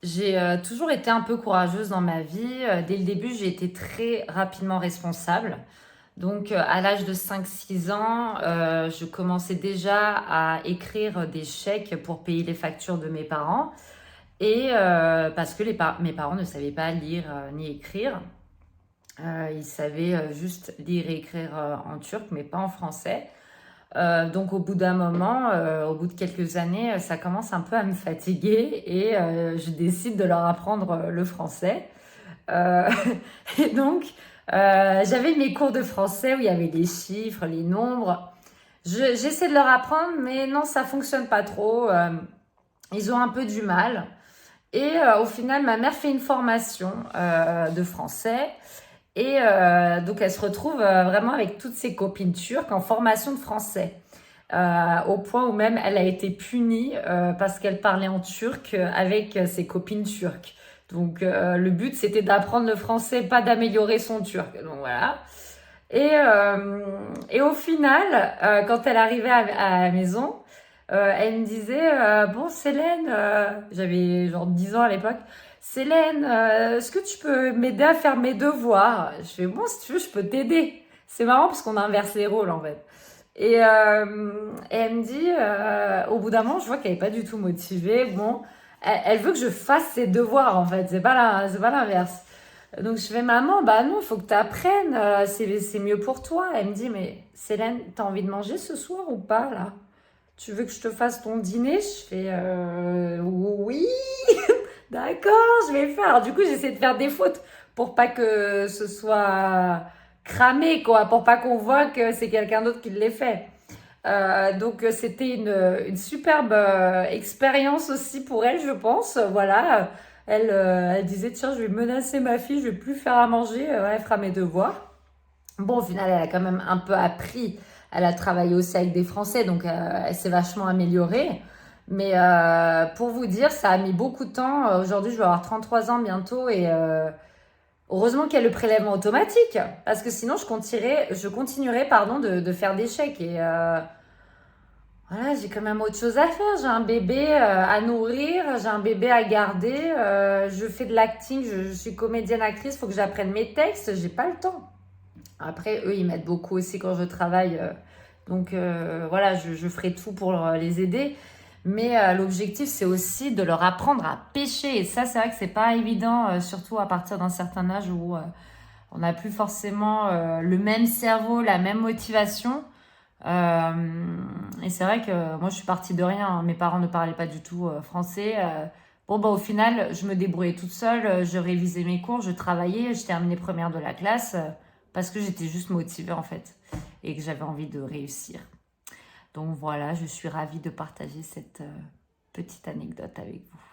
J'ai toujours été un peu courageuse dans ma vie. Dès le début, j'ai été très rapidement responsable. Donc, à l'âge de 5, 6 ans, je commençais déjà à écrire des chèques pour payer les factures de mes parents. Et parce que mes parents ne savaient pas lire ni écrire. Ils savaient juste lire et écrire en turc, mais pas en français. Donc au bout d'un moment, au bout de quelques années, ça commence un peu à me fatiguer et je décide de leur apprendre le français. Euh, et donc, j'avais mes cours de français où il y avait les chiffres, les nombres. J'essaie de leur apprendre, mais non, ça fonctionne pas trop. Ils ont un peu du mal. Et au final, ma mère fait une formation de français. Et donc, elle se retrouve vraiment avec toutes ses copines turques en formation de français. Au point où même elle a été punie parce qu'elle parlait en turc avec ses copines turques. Donc le but c'était d'apprendre le français, pas d'améliorer son turc. Donc voilà. Et au final, quand elle arrivait à la maison, elle me disait bon Célène, j'avais genre 10 ans à l'époque. Célène, est-ce que tu peux m'aider à faire mes devoirs? Je fais bon si tu veux je peux t'aider. C'est marrant parce qu'on inverse les rôles en fait. Et elle me dit, au bout d'un moment, je vois qu'elle est pas du tout motivée. Bon, elle veut que je fasse ses devoirs en fait. C'est pas l'inverse. Donc je fais maman, bah non, il faut que tu apprennes. C'est mieux pour toi. Elle me dit, mais Célène, t'as envie de manger ce soir ou pas là? Tu veux que je te fasse ton dîner? Je fais oui, d'accord, je vais le faire. Alors, du coup, j'essaie de faire des fautes pour pas que ce soit cramé, quoi, pour pas qu'on voit que c'est quelqu'un d'autre qui l'ait fait. Donc c'était une superbe expérience aussi pour elle, je pense. Voilà, elle disait tiens, je vais menacer ma fille, je vais plus faire à manger, elle fera mes devoirs. Bon, au final, elle a quand même un peu appris. Elle a travaillé aussi avec des Français, donc elle s'est vachement améliorée. Mais pour vous dire, ça a mis beaucoup de temps. Aujourd'hui, je vais avoir 33 ans bientôt et heureusement qu'il y a le prélèvement automatique, parce que sinon je continuerais pardon, de faire des chèques. Et voilà, j'ai quand même autre chose à faire. J'ai un bébé à nourrir, j'ai un bébé à garder. Je fais de l'acting, je suis comédienne actrice, il faut que j'apprenne mes textes. J'ai pas le temps. Après, eux, ils m'aident beaucoup aussi quand je travaille. Donc voilà, je ferai tout pour les aider. Mais l'objectif, c'est aussi de leur apprendre à pêcher. Et ça, c'est vrai que c'est pas évident, surtout à partir d'un certain âge où on n'a plus forcément le même cerveau, la même motivation. Et c'est vrai que moi, je suis partie de rien, hein. Mes parents ne parlaient pas du tout français. Bon, bah, au final, je me débrouillais toute seule. Je révisais mes cours, je travaillais, je terminais première de la classe parce que j'étais juste motivée en fait et que j'avais envie de réussir. Donc voilà, je suis ravie de partager cette petite anecdote avec vous.